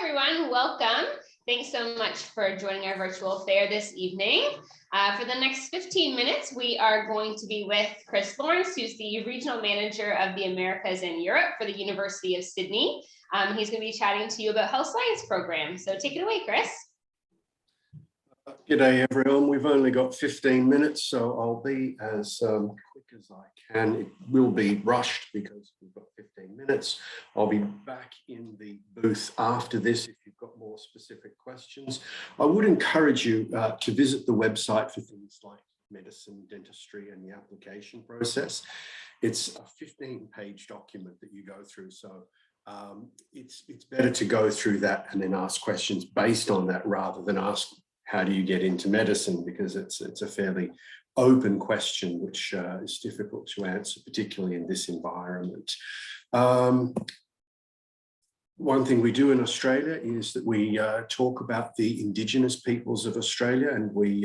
everyone, welcome. Thanks so much for joining our virtual fair this evening. For the next 15 minutes, we are going to be with Chris Lawrence, who's the Regional Manager of the Americas and Europe for the University of Sydney. He's going to be chatting to you about health science programs. So take it away, Chris. G'day everyone, we've only got 15 minutes, so I'll be as quick as I can. It will be rushed because we've got 15 minutes. I'll be back in the booth after this if you've got more specific questions. I would encourage you to visit the website for things like medicine, dentistry and the application process. It's a 15-page document that you go through, so it's better to go through that and then ask questions based on that rather than ask how do you get into medicine, because it's a fairly open question which is difficult to answer, particularly in this environment. One thing we do in Australia is that we talk about the Indigenous peoples of Australia, and we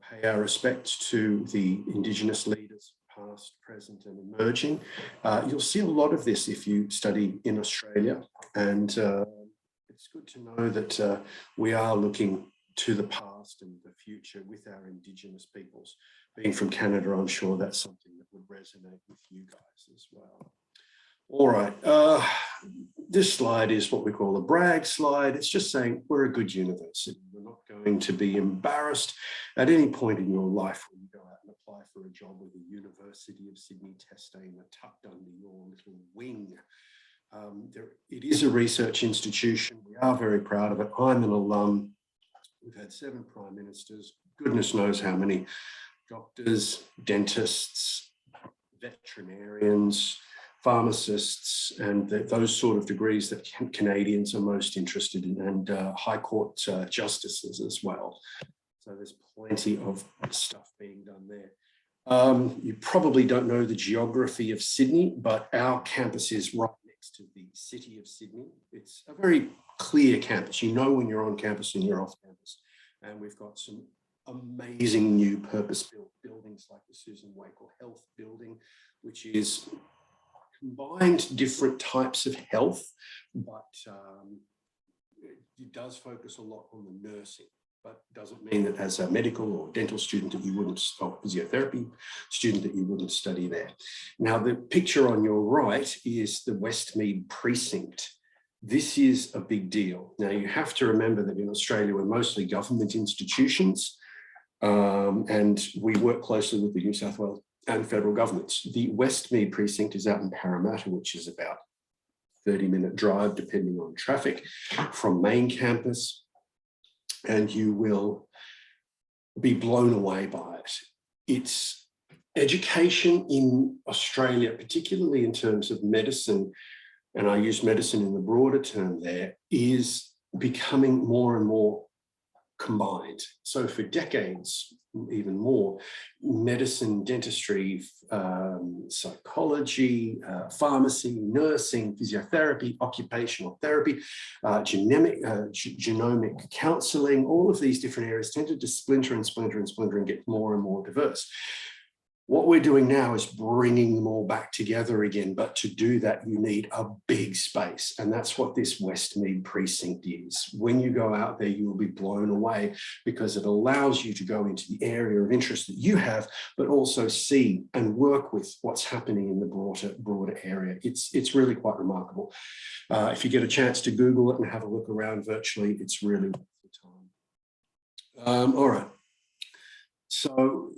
pay our respects to the Indigenous leaders, past, present and emerging. You'll see a lot of this if you study in Australia, and it's good to know that we are looking to the past and the future with our Indigenous peoples. Being from Canada, I'm sure that's something that would resonate with you guys as well. All right, this slide is what we call a brag slide. It's just saying we're a good university. We're not going to be embarrassed at any point in your life when you go out and apply for a job with the University of Sydney Testate tucked under your little wing. It is a research institution. We are very proud of it. I'm an alum. We've had 7 prime ministers, goodness knows how many doctors, dentists, veterinarians, pharmacists, and those sort of degrees that Canadians are most interested in, and High Court justices as well. So there's plenty of stuff being done there. You probably don't know the geography of Sydney, but our campus is right next to the city of Sydney. It's a very clear campus. You know when you're on campus and you're off campus. And we've got some amazing new purpose-built buildings like the Susan Wakell Health Building, which is combined different types of health, but it does focus a lot on the nursing. But doesn't mean that as a medical or dental student that you wouldn't, or physiotherapy student that you wouldn't study there. Now, the picture on your right is the Westmead Precinct. This is a big deal. Now, you have to remember that in Australia, we're mostly government institutions, and we work closely with the New South Wales and federal governments. The Westmead Precinct is out in Parramatta, which is about a 30-minute drive, depending on traffic, from main campus. And you will be blown away by it. It's education in Australia, particularly in terms of medicine, and I use medicine in the broader term there, is becoming more and more combined. So for decades, even more, medicine, dentistry, psychology, pharmacy, nursing, physiotherapy, occupational therapy, genomic counseling, all of these different areas tended to splinter and splinter and splinter and get more and more diverse. What we're doing now is bringing them all back together again, but to do that, you need a big space, and that's what this Westmead Precinct is. When you go out there, you will be blown away because it allows you to go into the area of interest that you have, but also see and work with what's happening in the broader area. It's really quite remarkable. If you get a chance to Google it and have a look around virtually, it's really worth the time. All right, so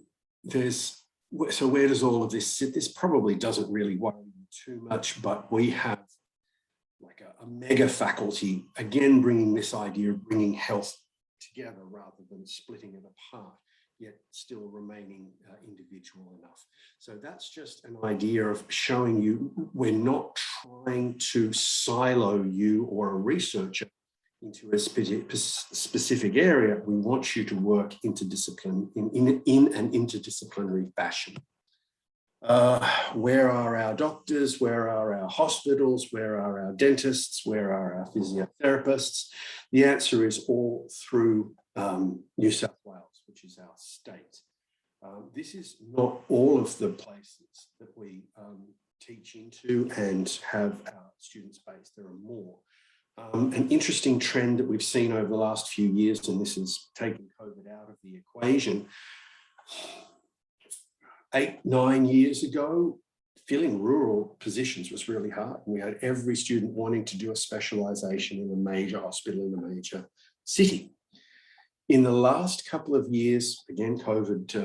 where does all of this sit? This probably doesn't really worry you too much, but we have like a mega faculty, again, bringing this idea of bringing health together rather than splitting it apart, yet still remaining individual enough. So that's just an idea of showing you we're not trying to silo you or a researcher into a specific area. We want you to work in an interdisciplinary fashion. Where are our doctors? Where are our hospitals? Where are our dentists? Where are our physiotherapists? The answer is all through New South Wales, which is our state. This is not all of the places that we teach into and have our students based. There are more. An interesting trend that we've seen over the last few years, and this is taking COVID out of the equation. 8, 9 years ago, filling rural positions was really hard. We had every student wanting to do a specialisation in a major hospital in a major city. In the last couple of years, again, COVID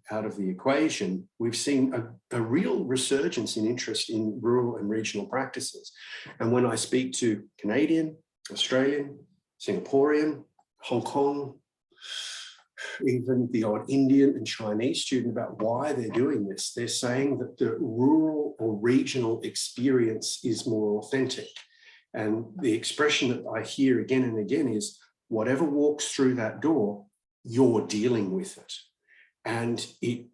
out of the equation, we've seen a real resurgence in interest in rural and regional practices. And when I speak to Canadian, Australian, Singaporean, Hong Kong, even the odd Indian and Chinese student about why they're doing this, they're saying that the rural or regional experience is more authentic. And the expression that I hear again and again is, whatever walks through that door, you're dealing with it. And it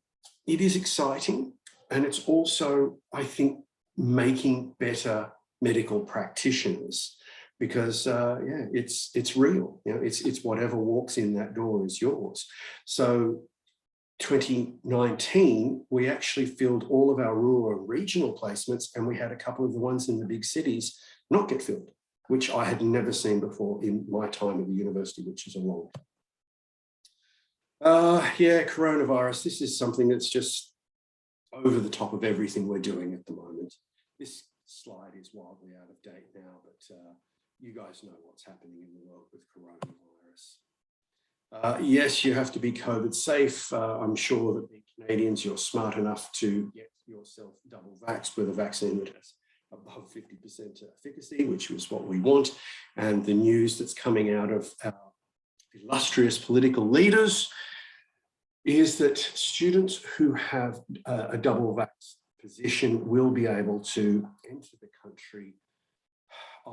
is exciting. And it's also, I think, making better medical practitioners because, yeah, it's real. You know, it's whatever walks in that door is yours. So 2019, we actually filled all of our rural and regional placements, and we had a couple of the ones in the big cities not get filled, which I had never seen before in my time at the university, which is a long time. Yeah, coronavirus, this is something that's just over the top of everything we're doing at the moment. This slide is wildly out of date now, but you guys know what's happening in the world with coronavirus. Yes, you have to be COVID safe. I'm sure that the Canadians, you're smart enough to get yourself double vaxxed with a vaccine that has above 50% efficacy, which is what we want. And the news that's coming out of our illustrious political leaders is that students who have a double vax position will be able to enter the country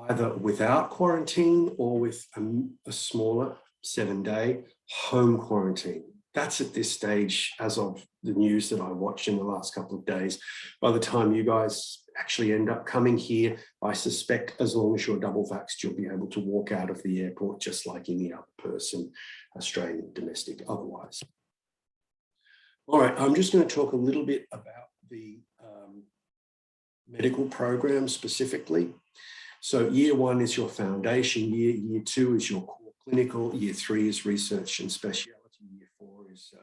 either without quarantine or with a smaller 7-day home quarantine. That's at this stage, as of the news that I watched in the last couple of days. By the time you guys actually end up coming here, I suspect as long as you're double vaxxed, you'll be able to walk out of the airport just like any other person, Australian, domestic, otherwise. All right, I'm just going to talk a little bit about the medical program specifically. So year 1 is your foundation year, year 2 is your core clinical, year 3 is research and speciality, year 4 is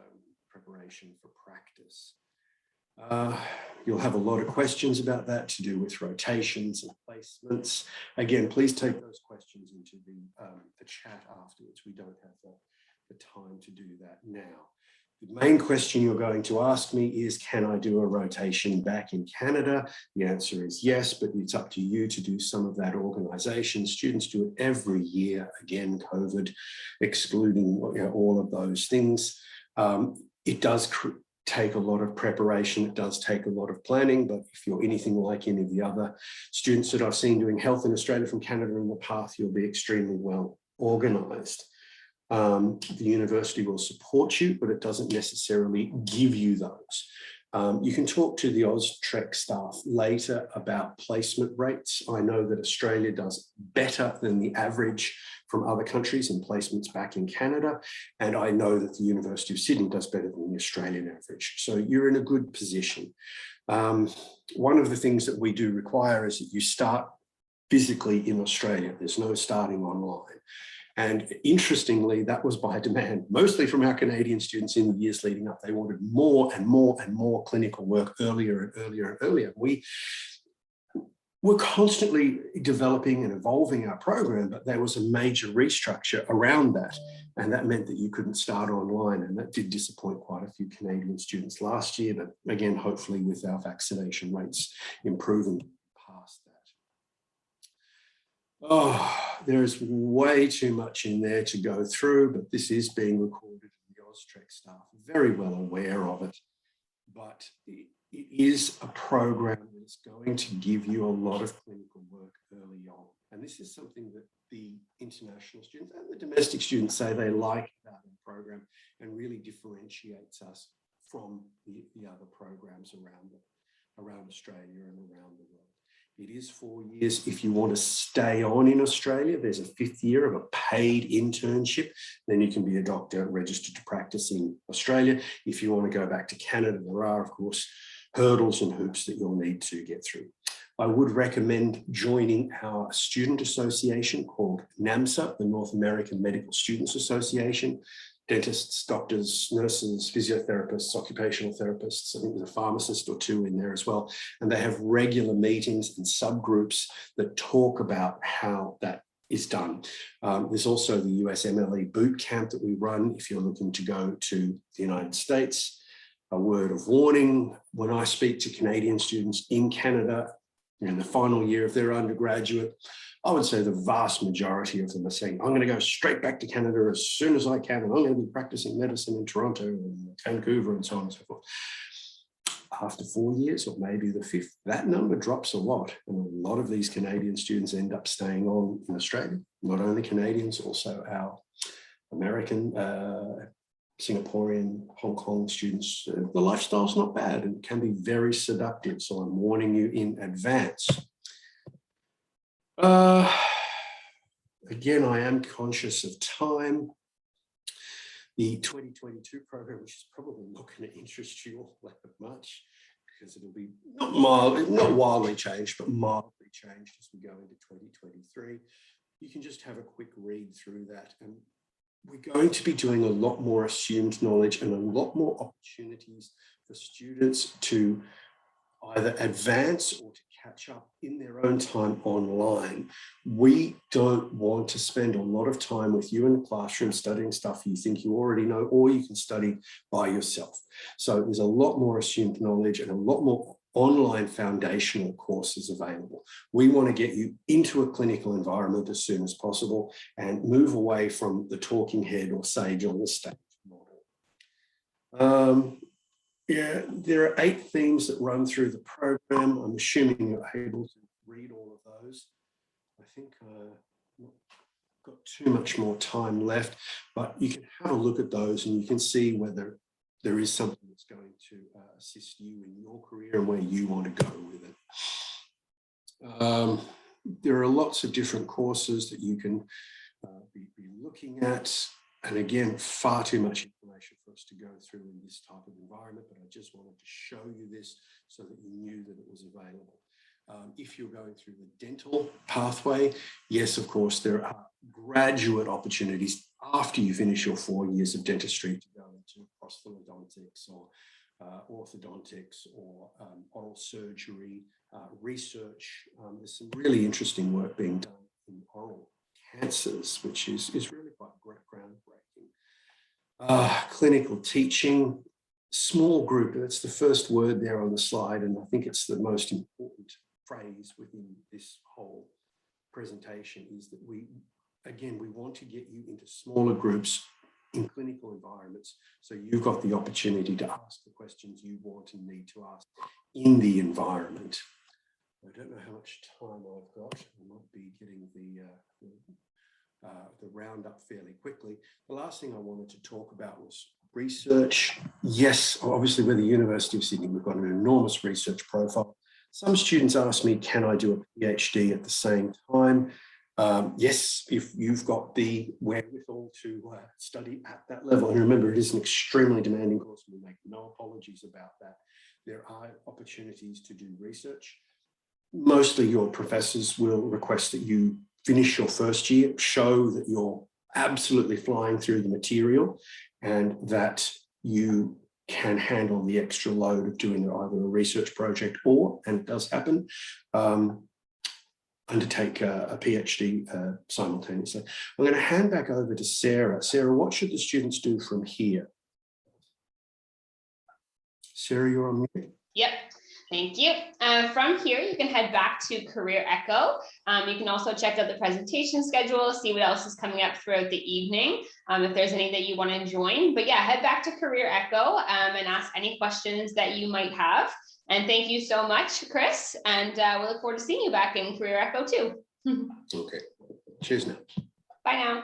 preparation for practice. You'll have a lot of questions about that to do with rotations and placements. Again, please take those questions into the chat afterwards. We don't have the time to do that now. The main question you're going to ask me is, can I do a rotation back in Canada? The answer is yes, but it's up to you to do some of that organisation. Students do it every year, again, COVID, excluding all of those things. It does take a lot of preparation, it does take a lot of planning, but if you're anything like any of the other students that I've seen doing health in Australia from Canada in the past, you'll be extremely well organised. The university will support you, but it doesn't necessarily give you those. You can talk to the Austrec staff later about placement rates. I know that Australia does better than the average from other countries in placements back in Canada. And I know that the University of Sydney does better than the Australian average. So you're in a good position. One of the things that we do require is that you start physically in Australia. There's no starting online. And interestingly, that was by demand, mostly from our Canadian students in the years leading up. They wanted more and more and more clinical work earlier and earlier and earlier. We were constantly developing and evolving our program, but there was a major restructure around that. And that meant that you couldn't start online. And that did disappoint quite a few Canadian students last year. But again, hopefully with our vaccination rates improving past that. Oh, there is way too much in there to go through, but this is being recorded. The Austrec staff are very well aware of it. But it is a program that's going to give you a lot of clinical work early on. And this is something that the international students and the domestic students say they like about the program and really differentiates us from the other programs around Australia and around the world. It is 4 years. If you want to stay on in Australia, there's a 5th year of a paid internship. Then you can be a doctor registered to practice in Australia. If you want to go back to Canada, there are, of course, hurdles and hoops that you'll need to get through. I would recommend joining our student association called NAMSA, the North American Medical Students Association. Dentists, doctors, nurses, physiotherapists, occupational therapists. I think there's a pharmacist or two in there as well. And they have regular meetings and subgroups that talk about how that is done. There's also the USMLE boot camp that we run if you're looking to go to the United States. A word of warning, when I speak to Canadian students in Canada in the final year of their undergraduate, I would say the vast majority of them are saying, I'm going to go straight back to Canada as soon as I can, and I'm going to be practicing medicine in Toronto and Vancouver and so on and so forth. After 4 years, or maybe the fifth, that number drops a lot. And a lot of these Canadian students end up staying on in Australia, not only Canadians, also our American, Singaporean, Hong Kong students. The lifestyle's not bad and can be very seductive. So I'm warning you in advance. Again, I am conscious of time. The 2022 program, which is probably not going to interest you all that much, because it'll be not wildly changed, but mildly changed as we go into 2023. You can just have a quick read through that. And we're going to be doing a lot more assumed knowledge and a lot more opportunities for students to either advance or to catch up in their own time online. We don't want to spend a lot of time with you in the classroom studying stuff you think you already know, or you can study by yourself. So there's a lot more assumed knowledge and a lot more online foundational courses available. We want to get you into a clinical environment as soon as possible and move away from the talking head or sage on the stage model. Yeah, there are 8 themes that run through the program. I'm assuming you're able to read all of those. I think I've not got too much more time left, but you can have a look at those and you can see whether there is something that's going to assist you in your career and where you want to go with it. There are lots of different courses that you can be looking at. And again, far too much information for us to go through in this type of environment, but I just wanted to show you this so that you knew that it was available. If you're going through the dental pathway, yes, of course, there are graduate opportunities after you finish your 4 years of dentistry to go into prosthodontics or orthodontics or oral surgery, research. There's some really interesting work being done in oral cancers, which is really quite groundbreaking. Clinical teaching, small group, that's the first word there on the slide, and I think it's the most important phrase within this whole presentation, is that we want to get you into smaller groups in clinical environments, so you've got the opportunity to ask the questions you want and need to ask in the environment. I don't know how much time I've got. I might be getting the roundup fairly quickly. The last thing I wanted to talk about was research. Yes, obviously with the University of Sydney, we've got an enormous research profile. Some students ask me, can I do a PhD at the same time? Yes, if you've got the wherewithal to study at that level. And remember, it is an extremely demanding course. We make no apologies about that. There are opportunities to do research. Mostly your professors will request that you finish your first year, show that you're absolutely flying through the material and that you can handle the extra load of doing either a research project or, and it does happen, undertake a PhD simultaneously. I'm going to hand back over to Sarah. Sarah, what should the students do from here? Sarah, you're on mute. Yep. Thank you. From here, you can head back to Career Echo. You can also check out the presentation schedule, see what else is coming up throughout the evening, if there's any that you want to join. But yeah, head back to Career Echo and ask any questions that you might have. And thank you so much, Chris. And we look forward to seeing you back in Career Echo too. Okay. Cheers now. Bye now.